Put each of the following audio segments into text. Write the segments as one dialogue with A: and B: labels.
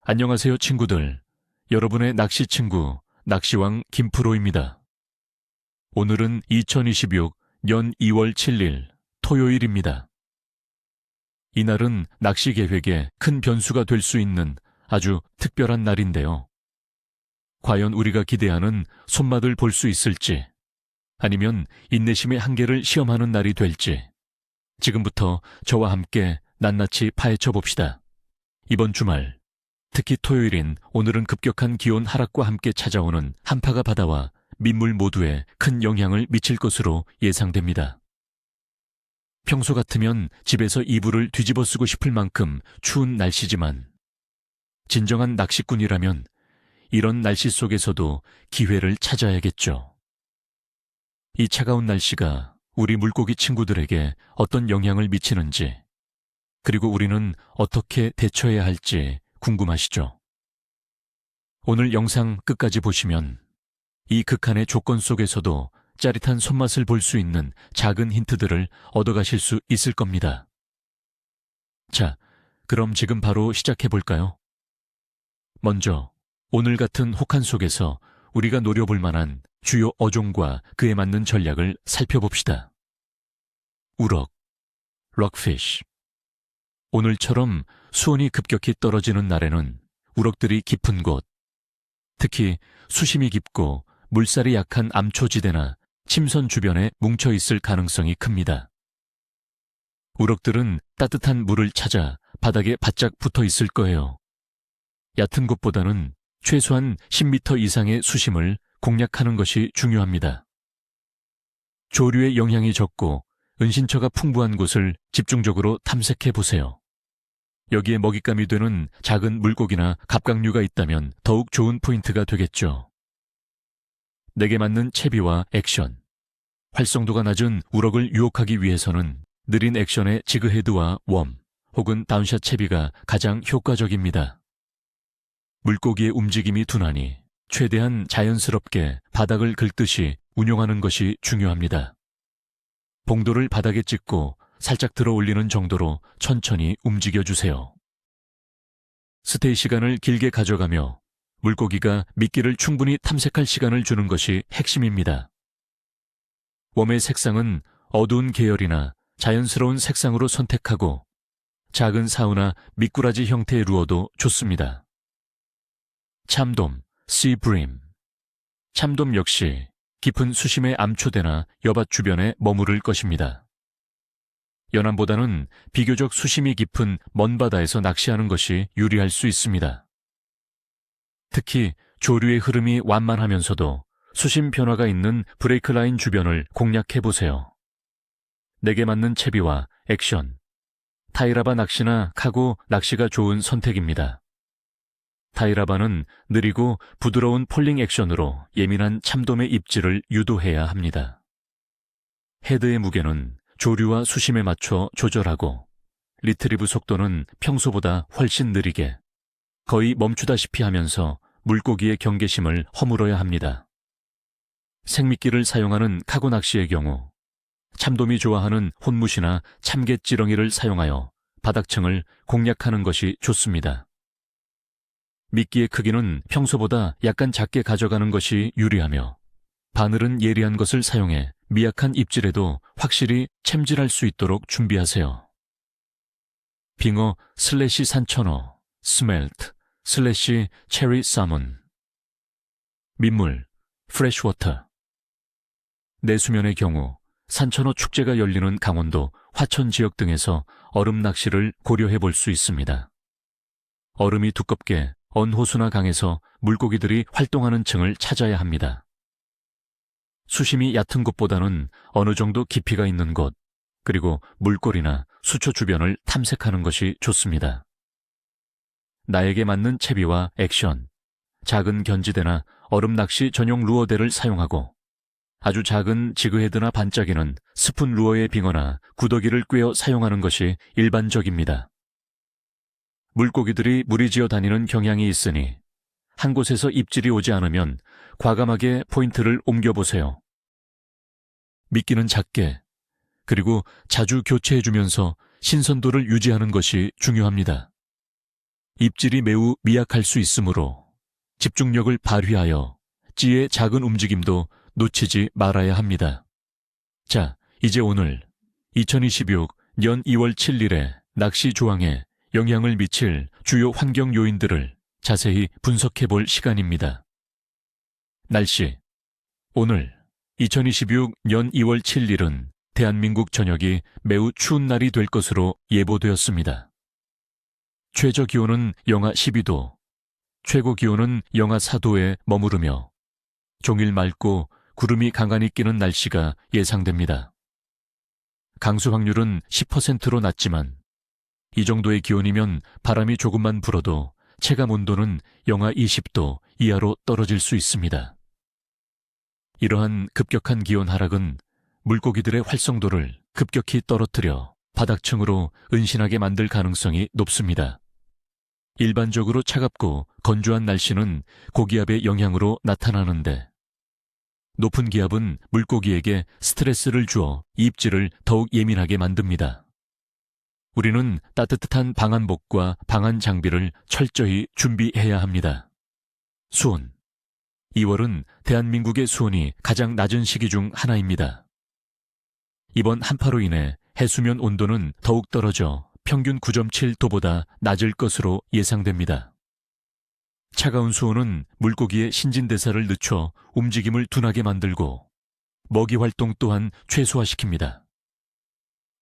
A: 안녕하세요, 친구들. 여러분의 낚시 친구, 낚시왕 김프로입니다. 오늘은 2026년 2월 7일 토요일입니다. 이날은 낚시 계획에 큰 변수가 될 수 있는 아주 특별한 날인데요. 과연 우리가 기대하는 손맛을 볼 수 있을지, 아니면 인내심의 한계를 시험하는 날이 될지, 지금부터 저와 함께 낱낱이 파헤쳐 봅시다. 이번 주말, 특히 토요일인 오늘은 급격한 기온 하락과 함께 찾아오는 한파가 바다와 민물 모두에 큰 영향을 미칠 것으로 예상됩니다. 평소 같으면 집에서 이불을 뒤집어 쓰고 싶을 만큼 추운 날씨지만, 진정한 낚시꾼이라면 이런 날씨 속에서도 기회를 찾아야겠죠. 이 차가운 날씨가 우리 물고기 친구들에게 어떤 영향을 미치는지, 그리고 우리는 어떻게 대처해야 할지 궁금하시죠? 오늘 영상 끝까지 보시면 이 극한의 조건 속에서도 짜릿한 손맛을 볼 수 있는 작은 힌트들을 얻어가실 수 있을 겁니다. 자, 그럼 지금 바로 시작해 볼까요? 먼저 오늘 같은 혹한 속에서 우리가 노려볼 만한 주요 어종과 그에 맞는 전략을 살펴봅시다. 우럭, 럭피쉬. 오늘처럼 수온이 급격히 떨어지는 날에는 우럭들이 깊은 곳, 특히 수심이 깊고 물살이 약한 암초지대나 침선 주변에 뭉쳐 있을 가능성이 큽니다. 우럭들은 따뜻한 물을 찾아 바닥에 바짝 붙어 있을 거예요. 얕은 곳보다는 최소한 10m 이상의 수심을 공략하는 것이 중요합니다. 조류의 영향이 적고 은신처가 풍부한 곳을 집중적으로 탐색해 보세요. 여기에 먹잇감이 되는 작은 물고기나 갑각류가 있다면 더욱 좋은 포인트가 되겠죠. 내게 맞는 채비와 액션. 활성도가 낮은 우럭을 유혹하기 위해서는 느린 액션의 지그헤드와 웜 혹은 다운샷 채비가 가장 효과적입니다. 물고기의 움직임이 둔하니 최대한 자연스럽게 바닥을 긁듯이 운용하는 것이 중요합니다. 봉도를 바닥에 찍고 살짝 들어 올리는 정도로 천천히 움직여주세요. 스테이 시간을 길게 가져가며 물고기가 미끼를 충분히 탐색할 시간을 주는 것이 핵심입니다. 웜의 색상은 어두운 계열이나 자연스러운 색상으로 선택하고 작은 사우나 미꾸라지 형태의 루어도 좋습니다. 참돔, 씨브림. 참돔 역시 깊은 수심의 암초대나 여밭 주변에 머무를 것입니다. 연안보다는 비교적 수심이 깊은 먼 바다에서 낚시하는 것이 유리할 수 있습니다. 특히 조류의 흐름이 완만하면서도 수심 변화가 있는 브레이크 라인 주변을 공략해보세요. 내게 맞는 채비와 액션. 타이라바 낚시나 카고 낚시가 좋은 선택입니다. 타이라바는 느리고 부드러운 폴링 액션으로 예민한 참돔의 입질을 유도해야 합니다. 헤드의 무게는 조류와 수심에 맞춰 조절하고 리트리브 속도는 평소보다 훨씬 느리게, 거의 멈추다시피 하면서 물고기의 경계심을 허물어야 합니다. 생미끼를 사용하는 카고 낚시의 경우 참돔이 좋아하는 혼무시나 참갯지렁이를 사용하여 바닥층을 공략하는 것이 좋습니다. 미끼의 크기는 평소보다 약간 작게 가져가는 것이 유리하며 바늘은 예리한 것을 사용해 미약한 입질에도 확실히 챔질할 수 있도록 준비하세요. 빙어 슬래시 산천어, 스멜트 슬래시 체리 사몬. 민물, 프레쉬워터. 내수면의 경우 산천어 축제가 열리는 강원도, 화천 지역 등에서 얼음 낚시를 고려해 볼 수 있습니다. 얼음이 두껍게 언 호수나 강에서 물고기들이 활동하는 층을 찾아야 합니다. 수심이 얕은 곳보다는 어느 정도 깊이가 있는 곳, 그리고 물골이나 수초 주변을 탐색하는 것이 좋습니다. 나에게 맞는 채비와 액션. 작은 견지대나 얼음 낚시 전용 루어대를 사용하고 아주 작은 지그헤드나 반짝이는 스푼 루어의 빙어나 구더기를 꿰어 사용하는 것이 일반적입니다. 물고기들이 무리지어 다니는 경향이 있으니 한 곳에서 입질이 오지 않으면 과감하게 포인트를 옮겨보세요. 미끼는 작게, 그리고 자주 교체해주면서 신선도를 유지하는 것이 중요합니다. 입질이 매우 미약할 수 있으므로 집중력을 발휘하여 찌의 작은 움직임도 놓치지 말아야 합니다. 자, 이제 오늘 2026년 2월 7일에 낚시 조항에 영향을 미칠 주요 환경 요인들을 자세히 분석해 볼 시간입니다. 날씨. 오늘 2026년 2월 7일은 대한민국 전역이 매우 추운 날이 될 것으로 예보되었습니다. 최저 기온은 영하 12도, 최고 기온은 영하 4도에 머무르며 종일 맑고 구름이 간간히 끼는 날씨가 예상됩니다. 강수 확률은 10%로 낮지만 이 정도의 기온이면 바람이 조금만 불어도 체감 온도는 영하 20도 이하로 떨어질 수 있습니다. 이러한 급격한 기온 하락은 물고기들의 활성도를 급격히 떨어뜨려 바닥층으로 은신하게 만들 가능성이 높습니다. 일반적으로 차갑고 건조한 날씨는 고기압의 영향으로 나타나는데 높은 기압은 물고기에게 스트레스를 주어 입질을 더욱 예민하게 만듭니다. 우리는 따뜻한 방한복과 방한 장비를 철저히 준비해야 합니다. 수온. 2월은 대한민국의 수온이 가장 낮은 시기 중 하나입니다. 이번 한파로 인해 해수면 온도는 더욱 떨어져 평균 9.7도보다 낮을 것으로 예상됩니다. 차가운 수온은 물고기의 신진대사를 늦춰 움직임을 둔하게 만들고 먹이 활동 또한 최소화시킵니다.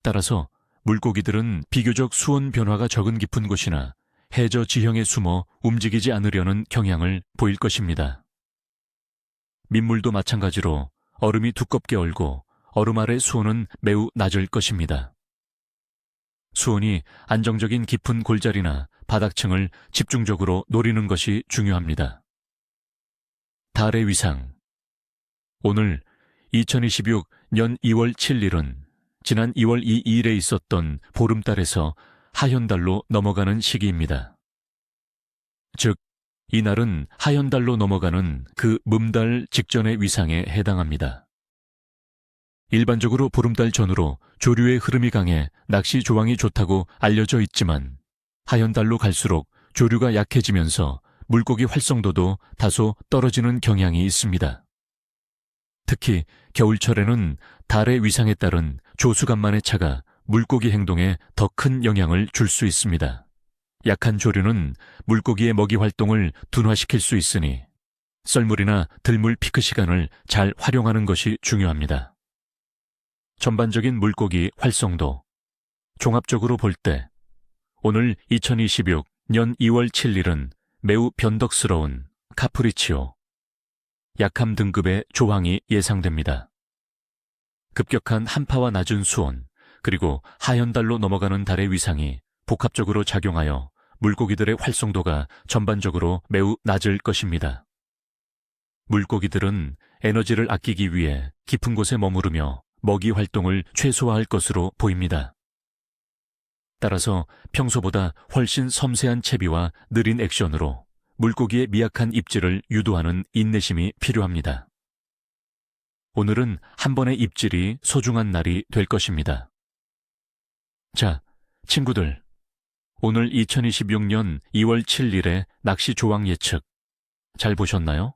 A: 따라서 물고기들은 비교적 수온 변화가 적은 깊은 곳이나 해저 지형에 숨어 움직이지 않으려는 경향을 보일 것입니다. 민물도 마찬가지로 얼음이 두껍게 얼고 얼음 아래 수온은 매우 낮을 것입니다. 수온이 안정적인 깊은 골자리나 바닥층을 집중적으로 노리는 것이 중요합니다. 달의 위상. 오늘 2026년 2월 7일은 지난 2월 2일에 있었던 보름달에서 하현달로 넘어가는 시기입니다. 즉, 이날은 하현달로 넘어가는 그 뭅달 직전의 위상에 해당합니다. 일반적으로 보름달 전후로 조류의 흐름이 강해 낚시 조항이 좋다고 알려져 있지만 하현달로 갈수록 조류가 약해지면서 물고기 활성도도 다소 떨어지는 경향이 있습니다. 특히 겨울철에는 달의 위상에 따른 조수간만의 차가 물고기 행동에 더 큰 영향을 줄 수 있습니다. 약한 조류는 물고기의 먹이 활동을 둔화시킬 수 있으니 썰물이나 들물 피크 시간을 잘 활용하는 것이 중요합니다. 전반적인 물고기 활성도. 종합적으로 볼 때 오늘 2026년 2월 7일은 매우 변덕스러운 카프리치오, 약함 등급의 조항이 예상됩니다. 급격한 한파와 낮은 수온, 그리고 하현달로 넘어가는 달의 위상이 복합적으로 작용하여 물고기들의 활성도가 전반적으로 매우 낮을 것입니다. 물고기들은 에너지를 아끼기 위해 깊은 곳에 머무르며 먹이 활동을 최소화할 것으로 보입니다. 따라서 평소보다 훨씬 섬세한 채비와 느린 액션으로 물고기의 미약한 입질을 유도하는 인내심이 필요합니다. 오늘은 한 번의 입질이 소중한 날이 될 것입니다. 자, 친구들. 오늘 2026년 2월 7일의 낚시 조항 예측 잘 보셨나요?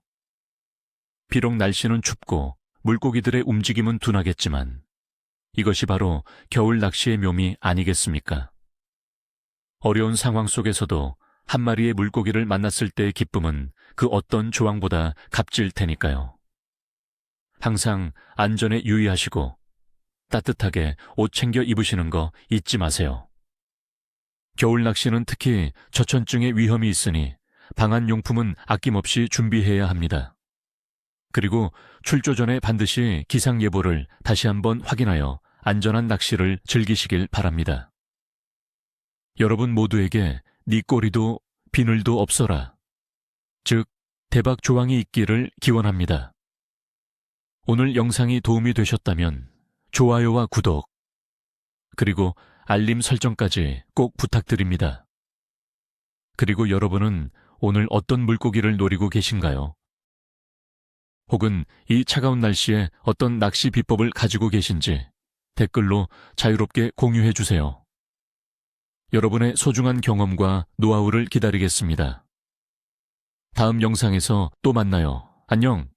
A: 비록 날씨는 춥고 물고기들의 움직임은 둔하겠지만 이것이 바로 겨울 낚시의 묘미 아니겠습니까? 어려운 상황 속에서도 한 마리의 물고기를 만났을 때의 기쁨은 그 어떤 조항보다 값질 테니까요. 항상 안전에 유의하시고 따뜻하게 옷 챙겨 입으시는 거 잊지 마세요. 겨울 낚시는 특히 저천증의 위험이 있으니 방한용품은 아낌없이 준비해야 합니다. 그리고 출조 전에 반드시 기상예보를 다시 한번 확인하여 안전한 낚시를 즐기시길 바랍니다. 여러분 모두에게 네 꼬리도 비늘도 없어라. 즉, 대박 조항이 있기를 기원합니다. 오늘 영상이 도움이 되셨다면 좋아요와 구독, 그리고 알림 설정까지 꼭 부탁드립니다. 그리고 여러분은 오늘 어떤 물고기를 노리고 계신가요? 혹은 이 차가운 날씨에 어떤 낚시 비법을 가지고 계신지 댓글로 자유롭게 공유해 주세요. 여러분의 소중한 경험과 노하우를 기다리겠습니다. 다음 영상에서 또 만나요. 안녕.